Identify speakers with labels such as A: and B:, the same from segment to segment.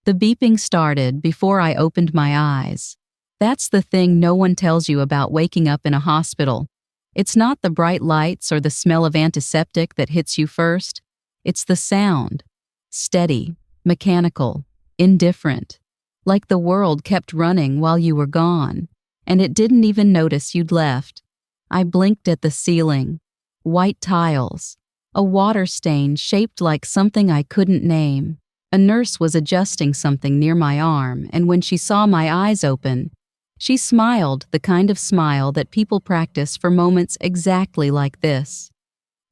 A: The beeping started before I opened my eyes. That's the thing no one tells you about waking up in a hospital. It's not the bright lights or the smell of antiseptic that hits you first. It's the sound. Steady, mechanical, indifferent. Like the world kept running while you were gone, and it didn't even notice you'd left. I blinked at the ceiling. White tiles. A water stain shaped like something I couldn't name. A nurse was adjusting something near my arm, and when she saw my eyes open, she smiled the kind of smile that people practice for moments exactly like this.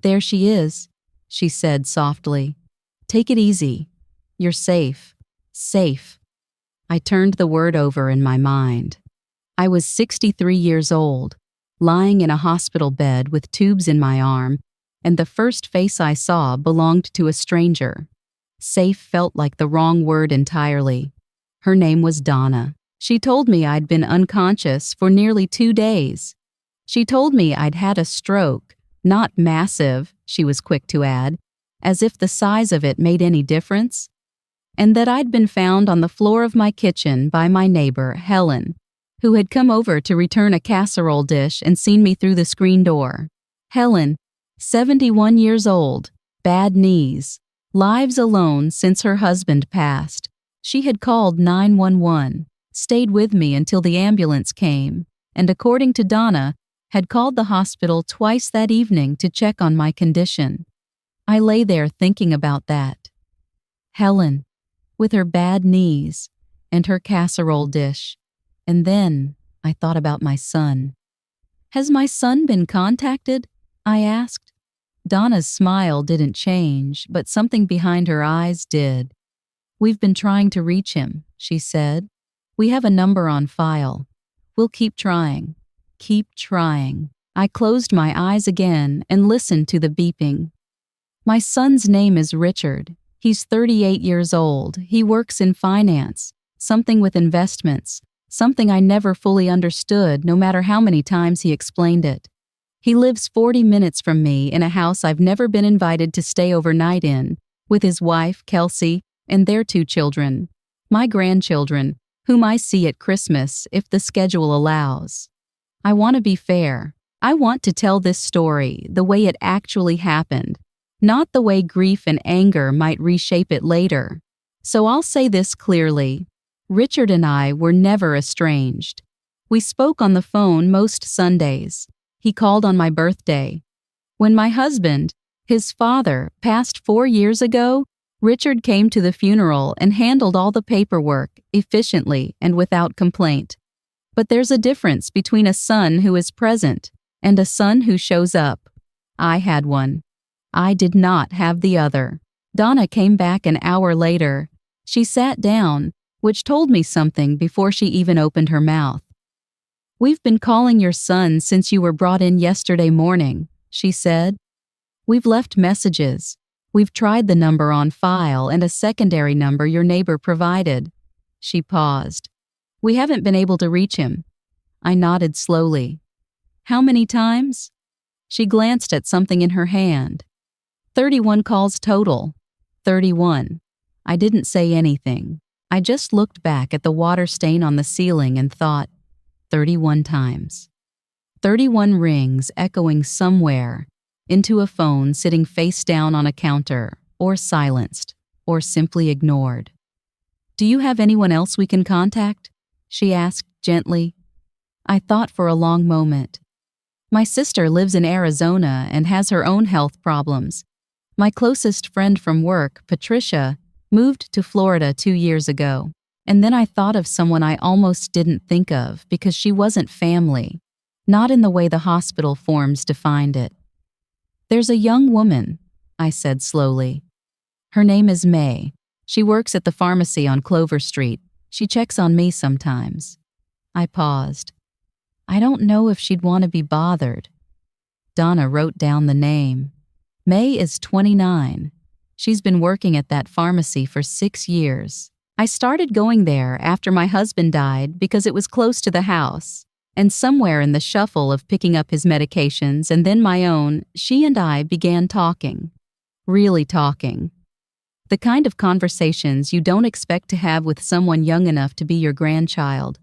A: "There she is," she said softly. "Take it easy. You're safe. Safe." I turned the word over in my mind. I was 63 years old, lying in a hospital bed with tubes in my arm, and the first face I saw belonged to a stranger. Safe felt like the wrong word entirely. Her name was Donna. She told me I'd been unconscious for nearly 2 days. She told me I'd had a stroke, not massive, she was quick to add, as if the size of it made any difference, and that I'd been found on the floor of my kitchen by my neighbor, Helen, who had come over to return a casserole dish and seen me through the screen door. Helen, 71 years old, bad knees, lives alone since her husband passed. She had called 911. Stayed with me until the ambulance came, and according to Donna, had called the hospital twice that evening to check on my condition. I lay there thinking about that. Helen, with her bad knees, and her casserole dish. And then I thought about my son. "Has my son been contacted?" I asked. Donna's smile didn't change, but something behind her eyes did. "We've been trying to reach him," she said. "We have a number on file. We'll keep trying. Keep trying." I closed my eyes again and listened to the beeping. "My son's name is Richard. He's 38 years old. He works in finance, something with investments, something I never fully understood no matter how many times he explained it. He lives 40 minutes from me in a house I've never been invited to stay overnight in, with his wife, Kelsey, and their 2 children, my grandchildren, whom I see at Christmas if the schedule allows. I want to be fair. I want to tell this story the way it actually happened, not the way grief and anger might reshape it later. So I'll say this clearly. Richard and I were never estranged. We spoke on the phone most Sundays. He called on my birthday. When my husband, his father, passed 4 years ago, Richard came to the funeral and handled all the paperwork efficiently and without complaint. But there's a difference between a son who is present and a son who shows up. I had one. I did not have the other. Donna came back an hour later. She sat down, which told me something before she even opened her mouth. "We've been calling your son since you were brought in yesterday morning," she said. "We've left messages. We've tried the number on file and a secondary number your neighbor provided." She paused. "We haven't been able to reach him." I nodded slowly. "How many times?" She glanced at something in her hand. 31 calls total. 31. I didn't say anything. I just looked back at the water stain on the ceiling and thought, 31 times. 31 rings echoing somewhere into a phone sitting face down on a counter, or silenced, or simply ignored. "Do you have anyone else we can contact?" she asked gently. I thought for a long moment. My sister lives in Arizona and has her own health problems. My closest friend from work, Patricia, moved to Florida 2 years ago. And then I thought of someone I almost didn't think of because she wasn't family, not in the way the hospital forms defined it. "There's a young woman," I said slowly. "Her name is May. She works at the pharmacy on Clover Street. She checks on me sometimes." I paused. "I don't know if she'd want to be bothered." Donna wrote down the name. May is 29. She's been working at that pharmacy for 6 years. I started going there after my husband died because it was close to the house, and somewhere in the shuffle of picking up his medications and then my own, she and I began talking. Really talking. The kind of conversations you don't expect to have with someone young enough to be your grandchild.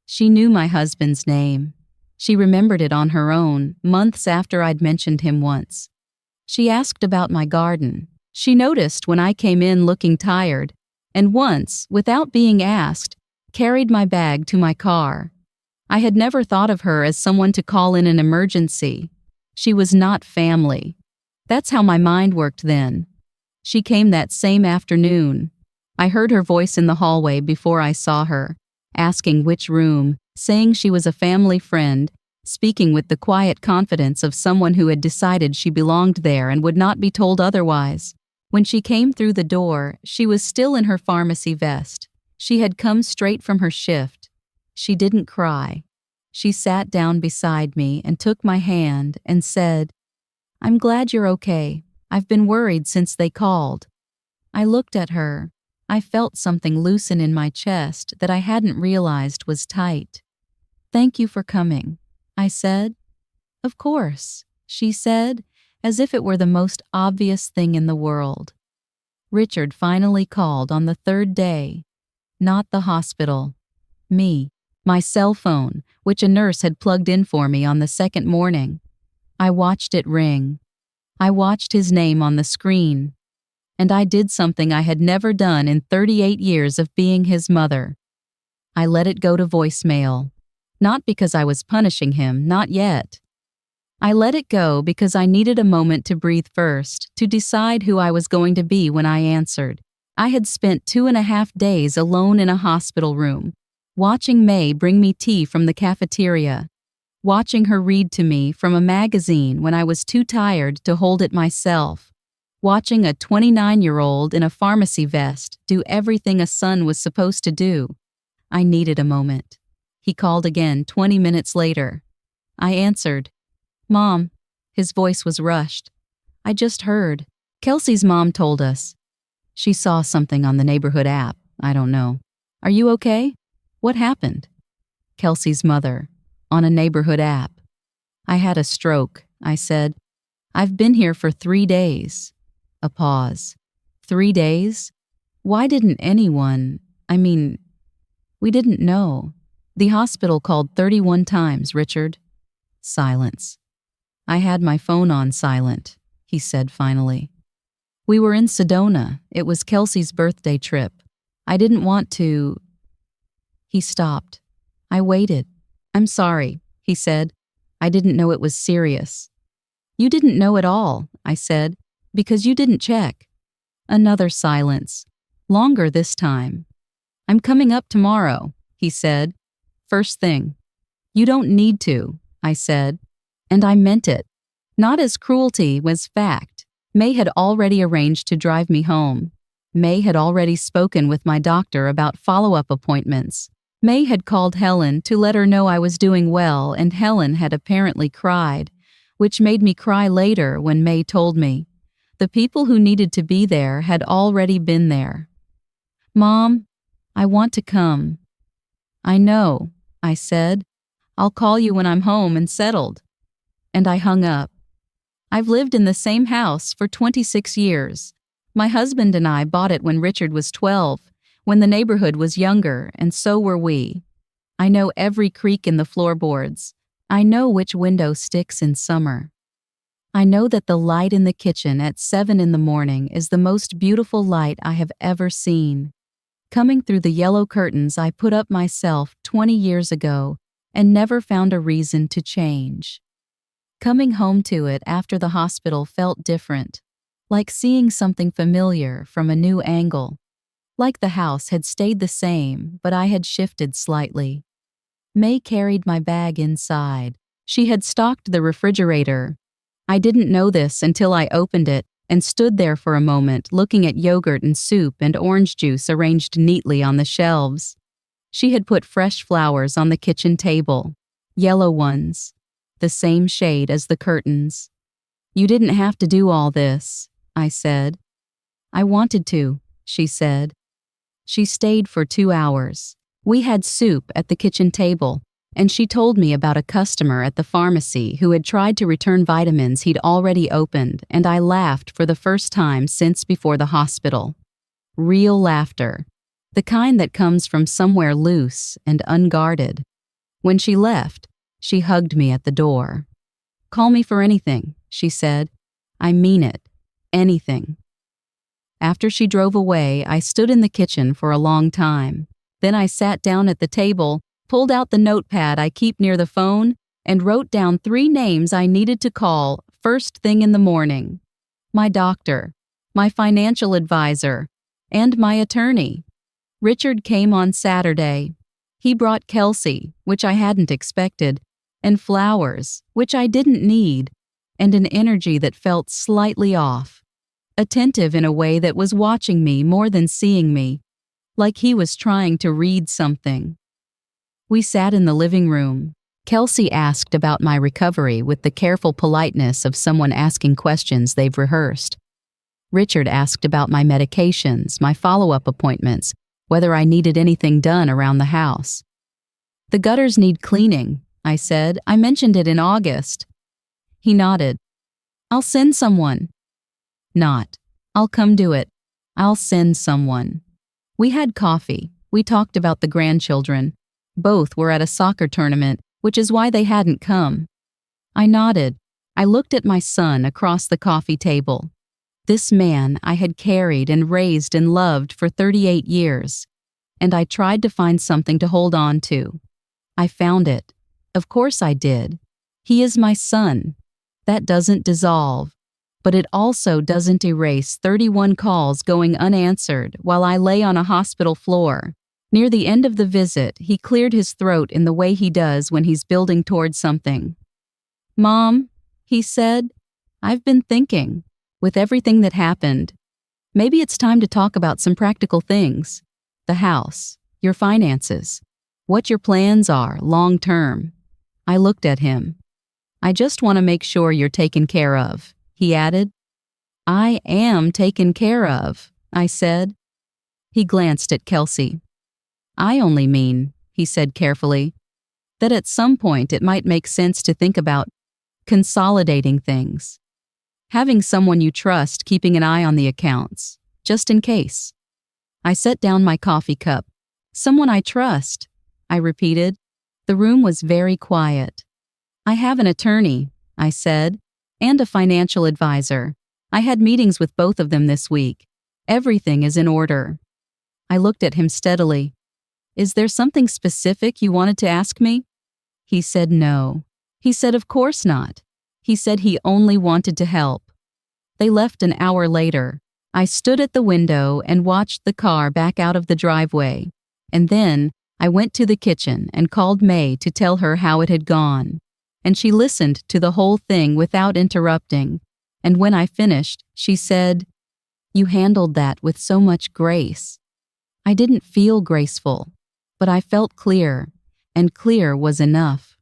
A: She knew my husband's name. She remembered it on her own, months after I'd mentioned him once. She asked about my garden. She noticed when I came in looking tired, and once, without being asked, carried my bag to my car. I had never thought of her as someone to call in an emergency. She was not family. That's how my mind worked then. She came that same afternoon. I heard her voice in the hallway before I saw her, asking which room, saying she was a family friend, speaking with the quiet confidence of someone who had decided she belonged there and would not be told otherwise. When she came through the door, she was still in her pharmacy vest. She had come straight from her shift. She didn't cry. She sat down beside me and took my hand and said, "I'm glad you're okay. I've been worried since they called." I looked at her. I felt something loosen in my chest that I hadn't realized was tight. "Thank you for coming," I said. "Of course," she said, as if it were the most obvious thing in the world. Richard finally called on the third day. Not the hospital. Me. My cell phone, which a nurse had plugged in for me on the second morning. I watched it ring. I watched his name on the screen. And I did something I had never done in 38 years of being his mother. I let it go to voicemail. Not because I was punishing him, not yet. I let it go because I needed a moment to breathe first, to decide who I was going to be when I answered. I had spent 2.5 days alone in a hospital room, watching May bring me tea from the cafeteria, watching her read to me from a magazine when I was too tired to hold it myself, watching a 29-year-old in a pharmacy vest do everything a son was supposed to do. I needed a moment. He called again 20 minutes later. I answered. "Mom," his voice was rushed. "I just heard. Kelsey's mom told us. She saw something on the neighborhood app. I don't know. Are you okay? What happened?" Kelsey's mother. On a neighborhood app. "I had a stroke," I said. "I've been here for 3 days. A pause. 3 days? Why didn't anyone, we didn't know. The hospital called 31 times, Richard." Silence. "I had my phone on silent," he said finally. "We were in Sedona. It was Kelsey's birthday trip. I didn't want to..." He stopped. I waited. "I'm sorry," he said. "I didn't know it was serious." "You didn't know at all," I said, "because you didn't check." Another silence. Longer this time. "I'm coming up tomorrow," he said. "First thing." "You don't need to," I said. And I meant it. Not as cruelty, was fact. May had already arranged to drive me home. May had already spoken with my doctor about follow-up appointments. May had called Helen to let her know I was doing well, and Helen had apparently cried, which made me cry later when May told me. The people who needed to be there had already been there. "Mom, I want to come." "I know," I said. "I'll call you when I'm home and settled." And I hung up. I've lived in the same house for 26 years. My husband and I bought it when Richard was 12, when the neighborhood was younger, and so were we. I know every creak in the floorboards. I know which window sticks in summer. I know that the light in the kitchen at 7 in the morning is the most beautiful light I have ever seen. Coming through the yellow curtains I put up myself 20 years ago and never found a reason to change. Coming home to it after the hospital felt different, like seeing something familiar from a new angle. Like the house had stayed the same, but I had shifted slightly. May carried my bag inside. She had stocked the refrigerator. I didn't know this until I opened it and stood there for a moment looking at yogurt and soup and orange juice arranged neatly on the shelves. She had put fresh flowers on the kitchen table, yellow ones, the same shade as the curtains. "You didn't have to do all this," I said. "I wanted to," she said. She stayed for 2 hours. We had soup at the kitchen table, and she told me about a customer at the pharmacy who had tried to return vitamins he'd already opened, and I laughed for the first time since before the hospital. real laughter, the kind that comes from somewhere loose and unguarded. When she left, she hugged me at the door. "Call me for anything," she said. "I mean it. Anything." After she drove away, I stood in the kitchen for a long time. Then I sat down at the table, pulled out the notepad I keep near the phone, and wrote down 3 names I needed to call first thing in the morning. My doctor, my financial advisor, and my attorney. Richard came on Saturday. He brought Kelsey, which I hadn't expected, and flowers, which I didn't need, and an energy that felt slightly off. Attentive in a way that was watching me more than seeing me, like he was trying to read something. We sat in the living room. Kelsey asked about my recovery with the careful politeness of someone asking questions they've rehearsed. Richard asked about my medications, my follow-up appointments, whether I needed anything done around the house. "The gutters need cleaning," I said. "I mentioned it in August." He nodded. "I'll send someone." Not, "I'll come do it. I'll send someone." We had coffee. We talked about the grandchildren. Both were at a soccer tournament, which is why they hadn't come. I nodded. I looked at my son across the coffee table. This man I had carried and raised and loved for 38 years, and I tried to find something to hold on to. I found it. Of course I did. He is my son. That doesn't dissolve, but it also doesn't erase 31 calls going unanswered while I lay on a hospital floor. Near the end of the visit, he cleared his throat in the way he does when he's building towards something. "Mom," he said, "I've been thinking, with everything that happened, maybe it's time to talk about some practical things. The house, your finances, what your plans are long term." I looked at him. "I just want to make sure you're taken care of," he added. "I am taken care of," I said. He glanced at Kelsey. "I only mean," he said carefully, "that at some point it might make sense to think about consolidating things. Having someone you trust keeping an eye on the accounts, just in case." I set down my coffee cup. "Someone I trust," I repeated. The room was very quiet. "I have an attorney," I said, "and a financial advisor. I had meetings with both of them this week. Everything is in order." I looked at him steadily. "Is there something specific you wanted to ask me?" He said no. He said of course not. He said he only wanted to help. They left an hour later. I stood at the window and watched the car back out of the driveway, and then I went to the kitchen and called May to tell her how it had gone. And she listened to the whole thing without interrupting, and when I finished, she said, "You handled that with so much grace." I didn't feel graceful, but I felt clear, and clear was enough.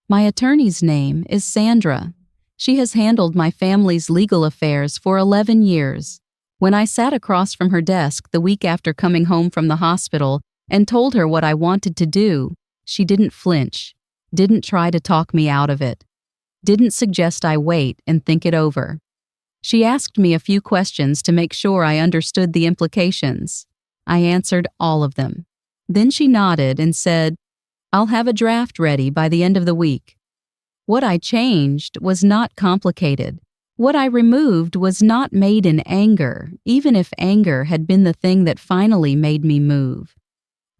A: My attorney's name is Sandra. She has handled my family's legal affairs for 11 years. When I sat across from her desk the week after coming home from the hospital and told her what I wanted to do, she didn't flinch, didn't try to talk me out of it, didn't suggest I wait and think it over. She asked me a few questions to make sure I understood the implications. I answered all of them. Then she nodded and said, "I'll have a draft ready by the end of the week." What I changed was not complicated. What I removed was not made in anger, even if anger had been the thing that finally made me move.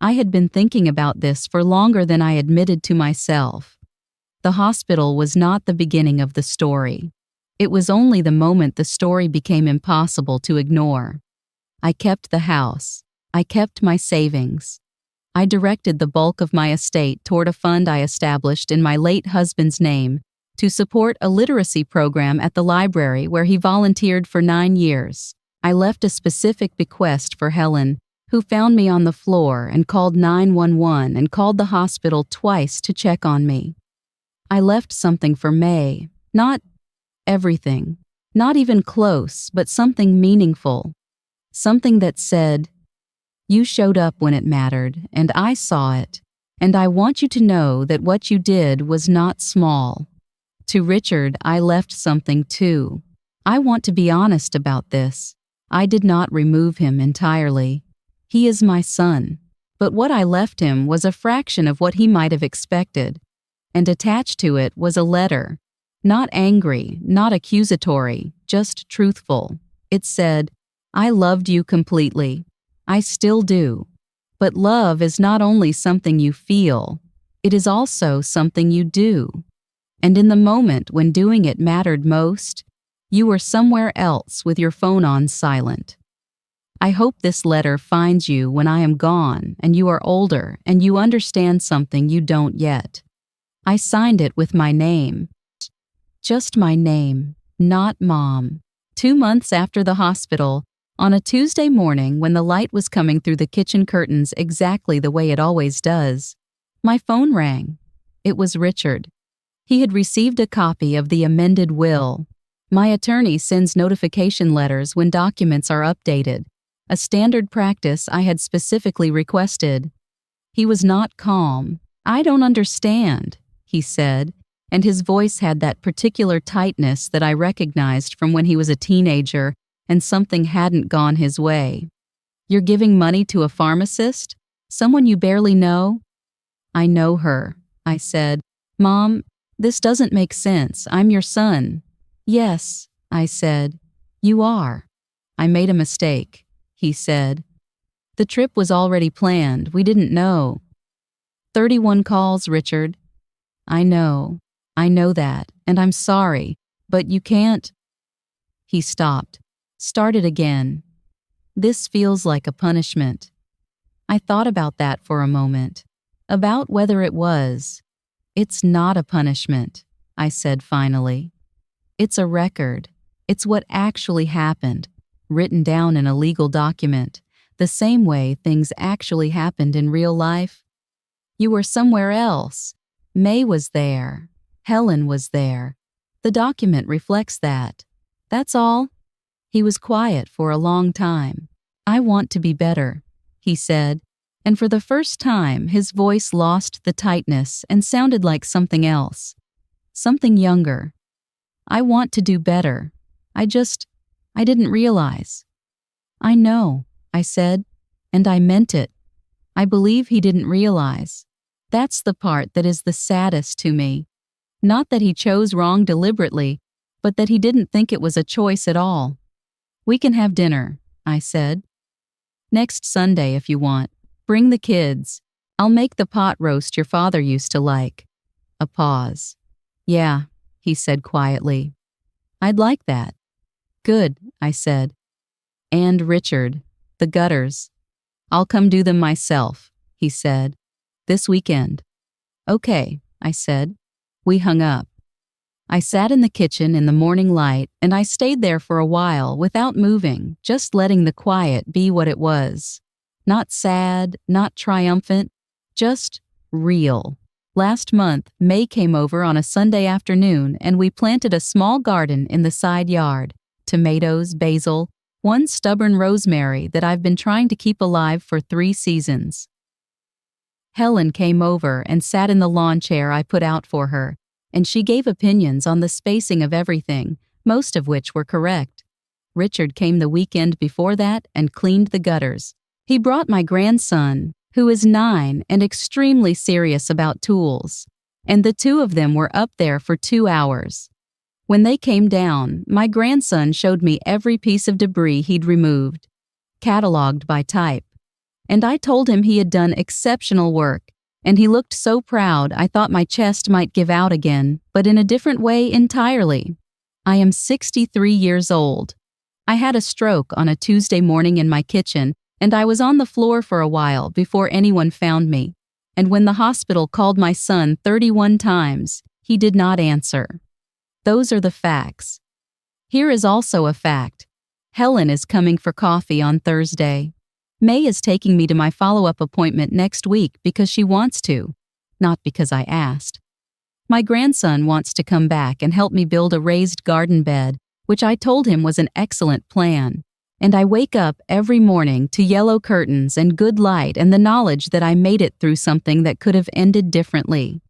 A: I had been thinking about this for longer than I admitted to myself. The hospital was not the beginning of the story. It was only the moment the story became impossible to ignore. I kept the house. I kept my savings. I directed the bulk of my estate toward a fund I established in my late husband's name to support a literacy program at the library where he volunteered for 9 years. I left a specific bequest for Helen, who found me on the floor and called 911 and called the hospital twice to check on me. I left something for May, not everything, not even close, but something meaningful. Something that said, "You showed up when it mattered, and I saw it, and I want you to know that what you did was not small." To Richard, I left something too. I want to be honest about this. I did not remove him entirely. He is my son, but what I left him was a fraction of what he might have expected, and attached to it was a letter. Not angry, not accusatory, just truthful. It said, "I loved you completely. I still do. But love is not only something you feel, it is also something you do. And in the moment when doing it mattered most, you were somewhere else with your phone on silent. I hope this letter finds you when I am gone and you are older and you understand something you don't yet. I signed it with my name. Just my name, not Mom." 2 months after the hospital, on a Tuesday morning when the light was coming through the kitchen curtains exactly the way it always does, my phone rang. It was Richard. He had received a copy of the amended will. My attorney sends notification letters when documents are updated, a standard practice I had specifically requested. He was not calm. "I don't understand," he said, and his voice had that particular tightness that I recognized from when he was a teenager and something hadn't gone his way. "You're giving money to a pharmacist? Someone you barely know?" "I know her," I said. "Mom, this doesn't make sense. I'm your son." "Yes," I said. "You are." "I made a mistake," he said. "The trip was already planned. We didn't know." 31 calls, Richard. "I know that, and I'm sorry, but you can't." He stopped, started again. "This feels like a punishment." I thought about that for a moment, about whether it was. "It's not a punishment," I said finally. "It's a record. It's what actually happened, written down in a legal document, the same way things actually happened in real life. You were somewhere else. May was there. Helen was there. The document reflects that. That's all." He was quiet for a long time. "I want to be better," he said, and for the first time his voice lost the tightness and sounded like something else, something younger. "I want to do better. I didn't realize." "I know," I said, and I meant it. I believe he didn't realize. That's the part that is the saddest to me. Not that he chose wrong deliberately, but that he didn't think it was a choice at all. "We can have dinner," I said. "Next Sunday if you want. Bring the kids. I'll make the pot roast your father used to like." A pause. "Yeah," he said quietly. "I'd like that." "Good," I said. "And Richard, the gutters. I'll come do them myself," he said. "This weekend." "Okay," I said. We hung up. I sat in the kitchen in the morning light, and I stayed there for a while without moving, just letting the quiet be what it was. Not sad, not triumphant, just real. Last month, May came over on a Sunday afternoon, and we planted a small garden in the side yard. Tomatoes, basil, one stubborn rosemary that I've been trying to keep alive for 3 seasons. Helen came over and sat in the lawn chair I put out for her, and she gave opinions on the spacing of everything, most of which were correct. Richard came the weekend before that and cleaned the gutters. He brought my grandson, who is 9 and extremely serious about tools, and the two of them were up there for 2 hours. When they came down, my grandson showed me every piece of debris he'd removed, cataloged by type. And I told him he had done exceptional work, and he looked so proud I thought my chest might give out again, but in a different way entirely. I am 63 years old. I had a stroke on a Tuesday morning in my kitchen, and I was on the floor for a while before anyone found me. And when the hospital called my son 31 times, he did not answer. Those are the facts. Here is also a fact. Helen is coming for coffee on Thursday. May is taking me to my follow-up appointment next week because she wants to, not because I asked. My grandson wants to come back and help me build a raised garden bed, which I told him was an excellent plan. And I wake up every morning to yellow curtains and good light and the knowledge that I made it through something that could have ended differently.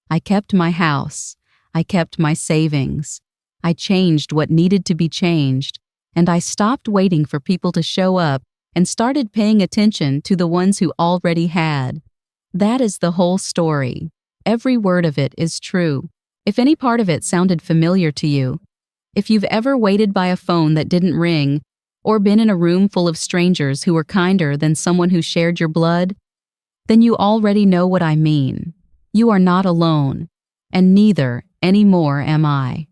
A: I kept my house. I kept my savings. I changed what needed to be changed. and I stopped waiting for people to show up and started paying attention to the ones who already had. That is the whole story. Every word of it is true. If any part of it sounded familiar to you, if you've ever waited by a phone that didn't ring, or been in a room full of strangers who were kinder than someone who shared your blood, then you already know what I mean. You are not alone, and neither anymore am I.